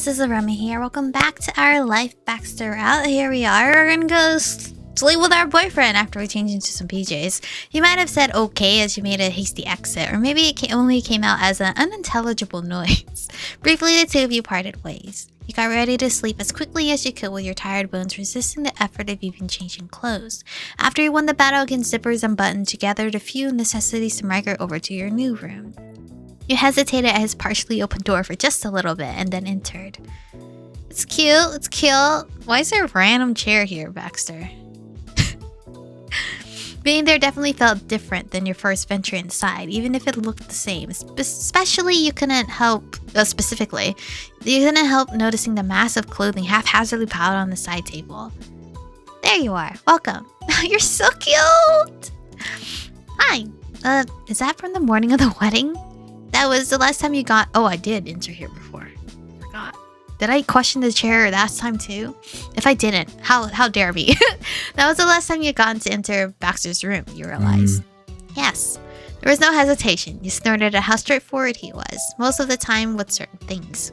this is Aromie here. Welcome back to our life Baxter route. Here we are. We're gonna go sleep with our boyfriend after we change into some PJs. You might have said okay as you made a hasty exit, or maybe it only came out as an unintelligible noise. Briefly, the two of you parted ways. You got ready to sleep as quickly as you could with your tired bones resisting the effort of even changing clothes. After you won the battle against zippers and buttons, you gathered a few necessities to migrate over to your new room. You hesitated at his partially open door for just a little bit and then entered. It's cute, it's cute. Why is there a random chair here, Baxter? Being there definitely felt different than your first venture inside, even if it looked the same. Especially, you couldn't help, specifically, you couldn't help noticing the massive clothing haphazardly piled on the side table. There you are, welcome. You're so cute! Hi, is that from the morning of the wedding? That was the last time you got... Oh, I did enter here before. Forgot. Did I question the chair last time too? If I didn't, how dare me? That was the last time you got to enter Baxter's room, you realized. Yes. There was no hesitation. You snorted at how straightforward he was, most of the time with certain things.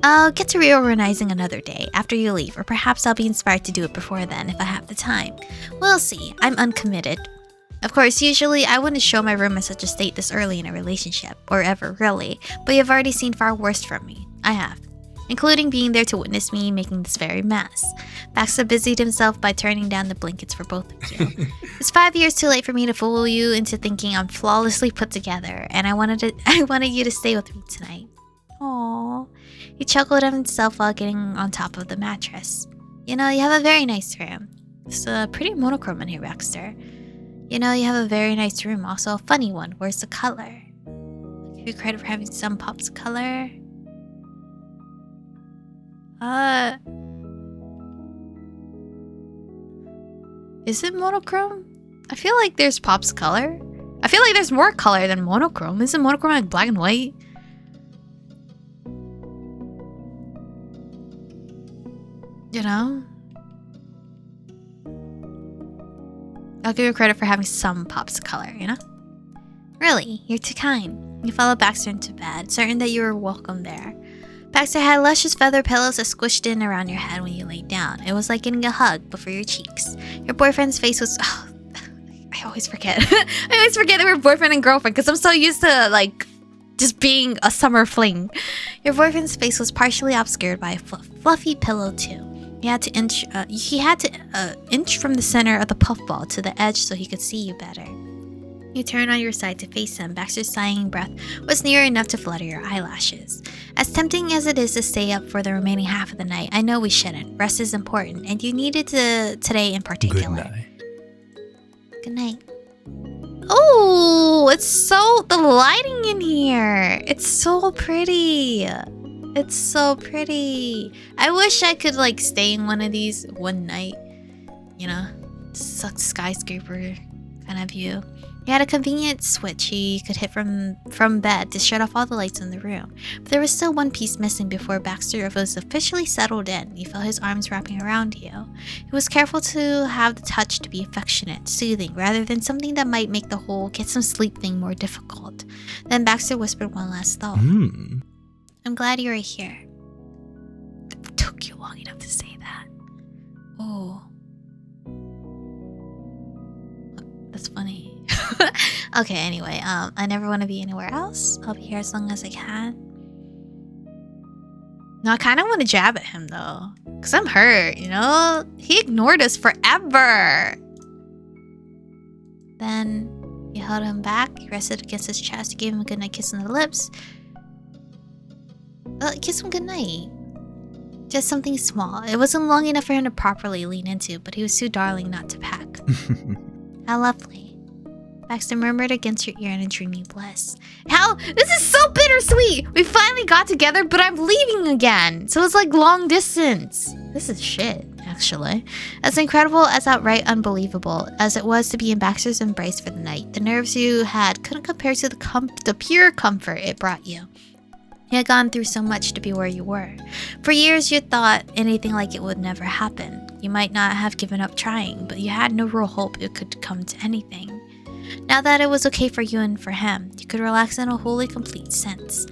I'll get to reorganizing another day after you leave, or perhaps I'll be inspired to do it before then if I have the time. We'll see. I'm uncommitted. Of course, usually I wouldn't show my room in such a state this early in a relationship, or ever really, but you've already seen far worse from me. I have. Including being there to witness me making this very mess. Baxter busied himself by turning down the blankets for both of you. It's 5 years too late for me to fool you into thinking I'm flawlessly put together, and I wanted you to stay with me tonight. Aww. He chuckled at himself while getting on top of the mattress. You know, you have a very nice room. It's pretty monochrome in here, Baxter. You know, you have a very nice room, also a funny one. Where's the color? I'll give you credit for having some pops of color. Is it monochrome? I feel like there's pops of color. I feel like there's more color than monochrome. Isn't monochrome like black and white? You know? I'll give you credit for having some pops of color, you know? Really, you're too kind. You followed Baxter into bed, certain that you were welcome there. Baxter had luscious feather pillows that squished in around your head when you laid down. It was like getting a hug, but for your cheeks. Your boyfriend's face was... Oh, I always forget. I always forget that we're boyfriend and girlfriend because I'm so used to, like, just being a summer fling. Your boyfriend's face was partially obscured by a fluffy pillow, too. He had to inch from the center of the puffball to the edge so he could see you better. You turned on your side to face him. Baxter's sighing breath was near enough to flutter your eyelashes. As tempting as it is to stay up for the remaining half of the night, I know we shouldn't. Rest is important, and you needed to today in particular. Good night. Good night. Oh, it's so... The lighting in here. It's so pretty. It's so pretty. I wish I could like stay in one of these one night. You know, skyscraper kind of view. He had a convenient switch he could hit from bed to shut off all the lights in the room. But there was still one piece missing before Baxter was officially settled in. You felt his arms wrapping around you. He was careful to have the touch to be affectionate, soothing, rather than something that might make the whole get some sleep thing more difficult. Then Baxter whispered one last thought. I'm glad you were here. It took you long enough to say that. Oh. That's funny. Okay, anyway, I never want to be anywhere else. I'll be here as long as I can. No, I kind of want to jab at him, though. Because I'm hurt, you know? He ignored us forever. Then you held him back. You rested against his chest. You gave him a goodnight kiss on the lips. Kiss him goodnight. Just something small. It wasn't long enough for him to properly lean into, but he was too darling not to peck. How lovely. Baxter murmured against your ear in a dreamy bliss. How? This is so bittersweet! We finally got together, but I'm leaving again. So it's like long distance. This is shit, actually. As incredible as outright unbelievable as it was to be in Baxter's embrace for the night, the nerves you had couldn't compare to the pure comfort it brought you. You had gone through so much to be where you were. For years, you thought anything like it would never happen. You might not have given up trying, but you had no real hope it could come to anything. Now that it was okay for you and for him, you could relax in a wholly complete sense.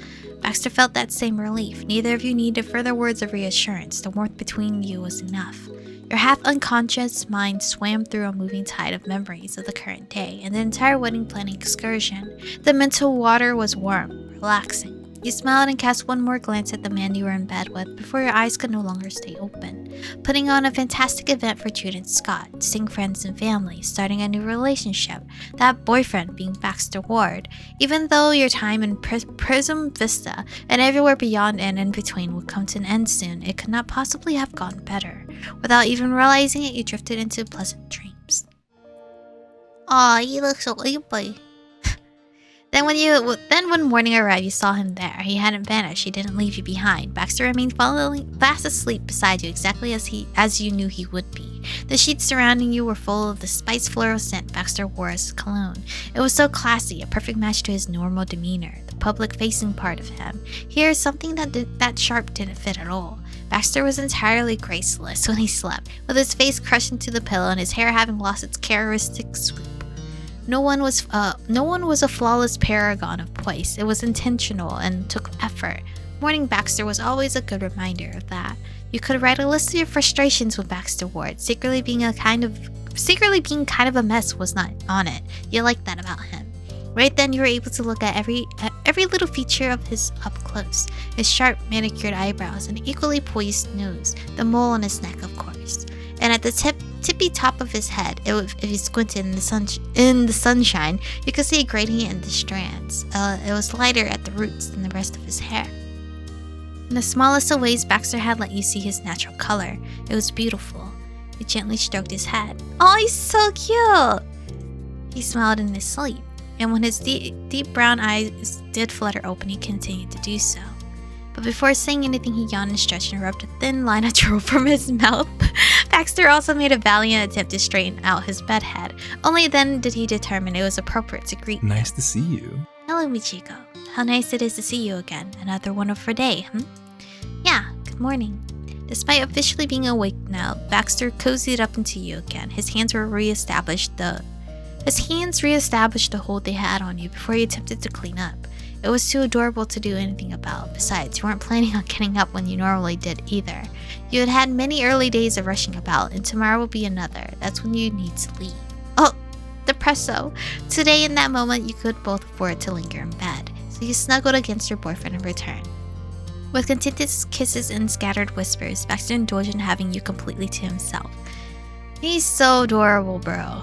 Baxter felt that same relief. Neither of you needed further words of reassurance. The warmth between you was enough. Your half-unconscious mind swam through a moving tide of memories of the current day and the entire wedding planning excursion. The mental water was warm, relaxing. You smiled and cast one more glance at the man you were in bed with before your eyes could no longer stay open. Putting on a fantastic event for Jude and Scott, seeing friends and family, starting a new relationship, that boyfriend being Baxter Ward. Even though your time in Prism Vista and everywhere beyond and in between would come to an end soon, it could not possibly have gone better. Without even realizing it, you drifted into pleasant dreams. Aw, you look so sleepy. Then when morning arrived, you saw him there. He hadn't vanished. He didn't leave you behind. Baxter remained falling fast asleep beside you, exactly as you knew he would be. The sheets surrounding you were full of the spice floral scent Baxter wore as cologne. It was so classy, a perfect match to his normal demeanor, the public-facing part of him. Here, something that sharp didn't fit at all. Baxter was entirely graceless when he slept, with his face crushed into the pillow and his hair having lost its characteristic swoop. No one was a flawless paragon of poise. It was intentional and took effort. Morning Baxter was always a good reminder of that. You could write a list of your frustrations with Baxter Ward. Secretly being kind of a mess was not on it. You liked that about him. Right then, you were able to look at every little feature of his up close. His sharp, manicured eyebrows, and equally poised nose, the mole on his neck, of course. And at the tippy top of his head, if you squinted in the sunshine, you could see a gradient in the strands. It was lighter at the roots than the rest of his hair. In the smallest of ways, Baxter had let you see his natural color. It was beautiful. He gently stroked his head. Oh, he's so cute! He smiled in his sleep, and when his deep brown eyes did flutter open, he continued to do so. But before saying anything, he yawned and stretched and rubbed a thin line of drool from his mouth. Baxter also made a valiant attempt to straighten out his bed head. Only then did he determine it was appropriate to greet Nice to see you. Hello, Michiko. How nice it is to see you again. Another wonderful day, Yeah, good morning. Despite officially being awake now, Baxter cozied up into you again. His hands reestablished the hold they had on you before he attempted to clean up. It was too adorable to do anything about. Besides, you weren't planning on getting up when you normally did either. You had had many early days of rushing about, and tomorrow will be another. That's when you need to leave. Oh, depresso. Today, in that moment, you could both afford to linger in bed, so you snuggled against your boyfriend in return. With contented kisses and scattered whispers, Baxter indulged in having you completely to himself. He's so adorable, bro.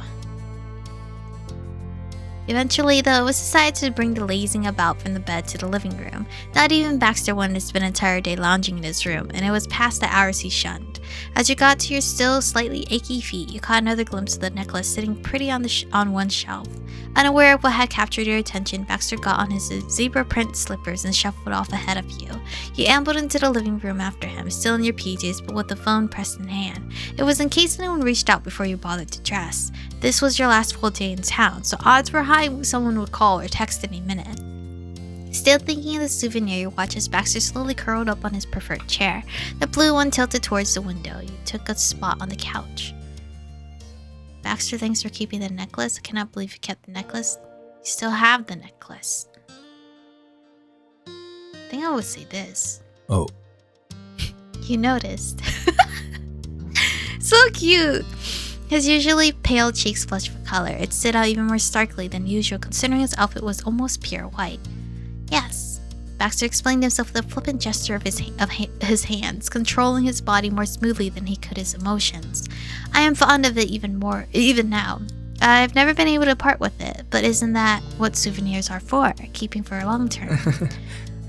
Eventually, though, it was decided to bring the lazing about from the bed to the living room. Not even Baxter wanted to spend an entire day lounging in his room, and it was past the hours he shunned. As you got to your still slightly achy feet, you caught another glimpse of the necklace sitting pretty on one shelf. Unaware of what had captured your attention, Baxter got on his zebra print slippers and shuffled off ahead of you. You ambled into the living room after him, still in your PJs but with the phone pressed in hand. It was in case anyone reached out before you bothered to dress. This was your last full day in town, so odds were high someone would call or text any minute. Still thinking of the souvenir, you watched as Baxter slowly curled up on his preferred chair, the blue one tilted towards the window. You took a spot on the couch. Baxter, thanks for keeping the necklace. I cannot believe you kept the necklace. You still have the necklace. I think I would say this. Oh. You noticed. So cute! His usually pale cheeks flushed with color. It stood out even more starkly than usual, considering his outfit was almost pure white. Yes. Baxter explained himself with a flippant gesture of his hands, controlling his body more smoothly than he could his emotions. I am fond of it even now. I've never been able to part with it, but isn't that what souvenirs are for? Keeping for a long term.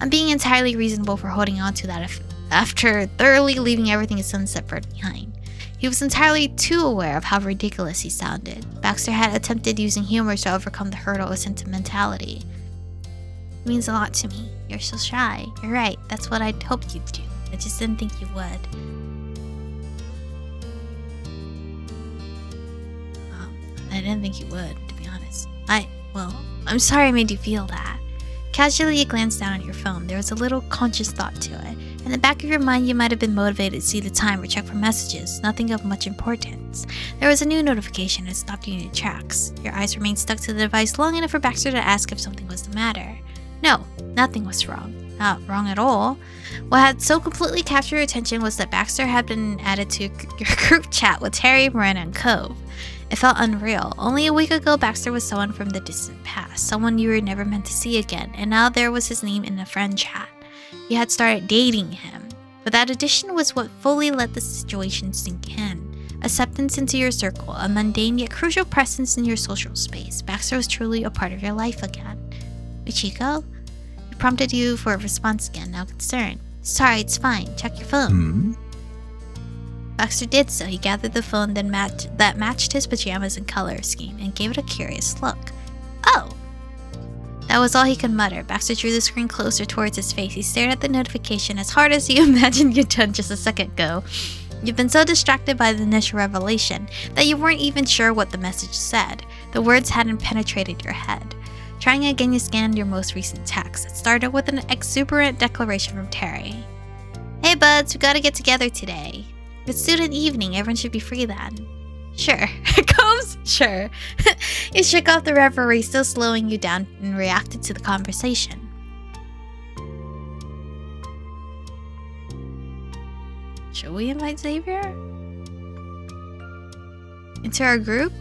I'm being entirely reasonable for holding on to that after thoroughly leaving everything at Sunset Bird behind. He was entirely too aware of how ridiculous he sounded. Baxter had attempted using humor to overcome the hurdle of sentimentality. It means a lot to me. You're so shy. You're right. That's what I'd hoped you'd do. I just didn't think you would. I didn't think you would, to be honest. I'm sorry I made you feel that. Casually, you glanced down at your phone. There was a little conscious thought to it. In the back of your mind, you might have been motivated to see the time or check for messages, nothing of much importance. There was a new notification that stopped you in your tracks. Your eyes remained stuck to the device long enough for Baxter to ask if something was the matter. No, nothing was wrong. not wrong at all. What had so completely captured your attention was that Baxter had been added to your group chat with Terry, Miranda, and Cove. It felt unreal. Only a week ago, Baxter was someone from the distant past, someone you were never meant to see again, and now there was his name in the friend chat. You had started dating him. But that addition was what fully let the situation sink in. Acceptance into your circle, a mundane yet crucial presence in your social space. Baxter was truly a part of your life again. Michiko? He prompted you for a response again, now concerned. Sorry, it's fine. Check your phone. Baxter did so. He gathered the phone that matched his pajamas and color scheme and gave it a curious look. Oh! That was all he could mutter. Baxter drew the screen closer towards his face. He stared at the notification as hard as you imagined you'd done just a second ago. You've been so distracted by the initial revelation that you weren't even sure what the message said. The words hadn't penetrated your head. Trying again, you scanned your most recent text. It started with an exuberant declaration from Terry. Hey buds, we gotta get together today. It's student evening, everyone should be free then. Sure. Combs? Sure. You shook off the reverie, still slowing you down, and reacted to the conversation. Should we invite Xavier into our group?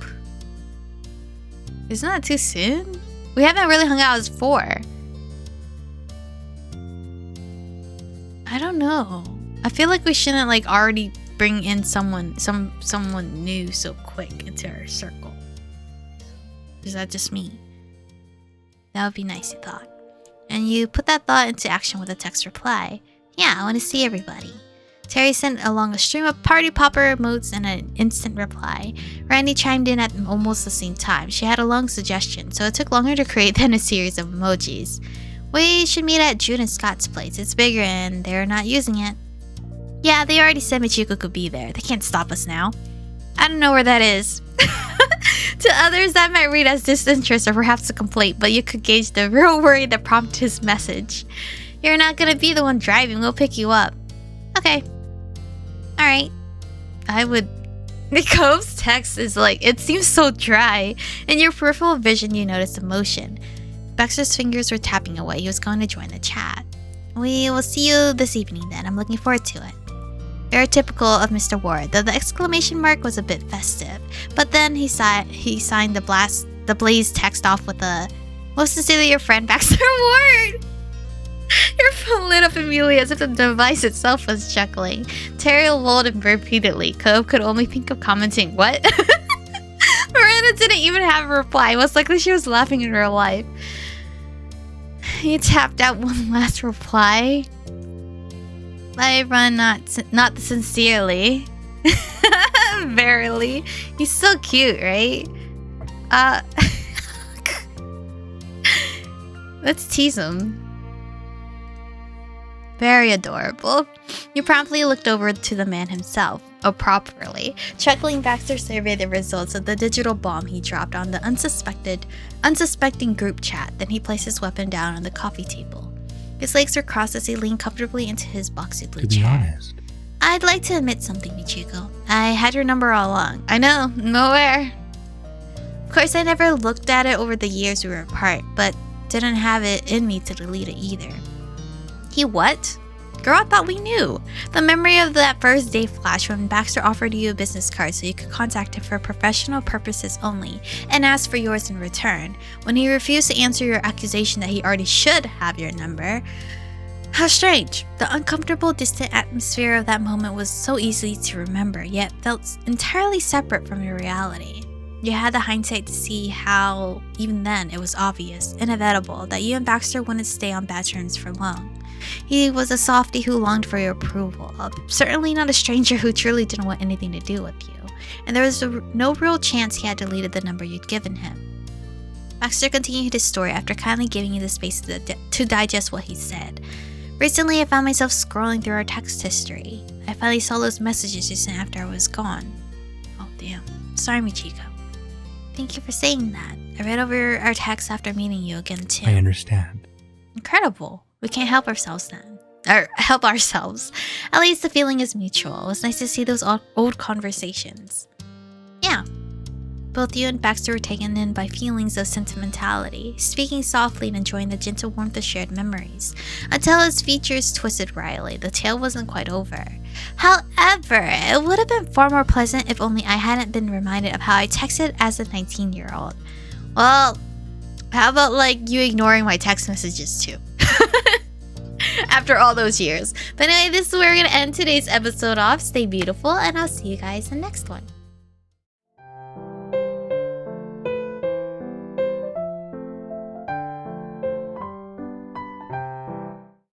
Isn't that too soon? We haven't really hung out as 4. I don't know. I feel like we shouldn't already bring in someone new so quick into our circle. Is that just me? That would be nice, you thought. And you put that thought into action with a text reply. Yeah, I want to see everybody. Terry sent along a stream of party popper emotes and an instant reply. Randy chimed in at almost the same time. She had a long suggestion, so it took longer to create than a series of emojis. We should meet at June and Scott's place. It's bigger and they're not using it. Yeah, they already said Michiko could be there. They can't stop us now. I don't know where that is. To others, that might read as disinterest or perhaps a complaint, but you could gauge the real worry that prompted his message. You're not gonna be the one driving. We'll pick you up. Okay. Alright. I would... Cove's text is it seems so dry. In your peripheral vision, you notice emotion. Baxter's fingers were tapping away. He was going to join the chat. We will see you this evening then. I'm looking forward to it. Very typical of Mr. Ward, though the exclamation mark was a bit festive. But then he signed the Blaze text off with a, most sincerely your friend, Baxter Ward! Your phone lit up immediately as if the device itself was chuckling. Terry lulled him repeatedly. Cove could only think of commenting, what? Miranda didn't even have a reply. Most likely she was laughing in real life. He tapped out one last reply. I run not sincerely. Verily. He's so cute, right? Let's tease him. Very adorable. You promptly looked over to the man himself, properly. Chuckling, Baxter surveyed the results of the digital bomb he dropped on the unsuspecting group chat. Then he placed his weapon down on the coffee table. His legs were crossed as he leaned comfortably into his boxy blue chair. To be honest, I'd like to admit something, Michiko. I had your number all along. I know, nowhere. Of course, I never looked at it over the years we were apart, but didn't have it in me to delete it either. He what? Girl, I thought we knew. The memory of that first day flashed when Baxter offered you a business card so you could contact him for professional purposes only and ask for yours in return. When he refused to answer your accusation that he already should have your number. How strange. The uncomfortable, distant atmosphere of that moment was so easy to remember, yet felt entirely separate from your reality. You had the hindsight to see how, even then, it was obvious, inevitable, that you and Baxter wouldn't stay on bad terms for long. He was a softie who longed for your approval, certainly not a stranger who truly didn't want anything to do with you, and there was no real chance he had deleted the number you'd given him. Baxter continued his story after kindly giving you the space to digest what he said. Recently, I found myself scrolling through our text history. I finally saw those messages you sent after I was gone. Oh damn. Sorry, Michiko. Thank you for saying that. I read over our text after meeting you again too. I understand. Incredible. We can't help ourselves then. Or help ourselves. At least the feeling is mutual. It was nice to see those old conversations. Yeah. Both you and Baxter were taken in by feelings of sentimentality, speaking softly and enjoying the gentle warmth of shared memories. Until his features twisted wryly, the tale wasn't quite over. However, it would have been far more pleasant if only I hadn't been reminded of how I texted as a 19-year-old. Well, how about like you ignoring my text messages too? After all those years. But anyway, this is where we're going to end today's episode off. Stay beautiful, and I'll see you guys in the next one.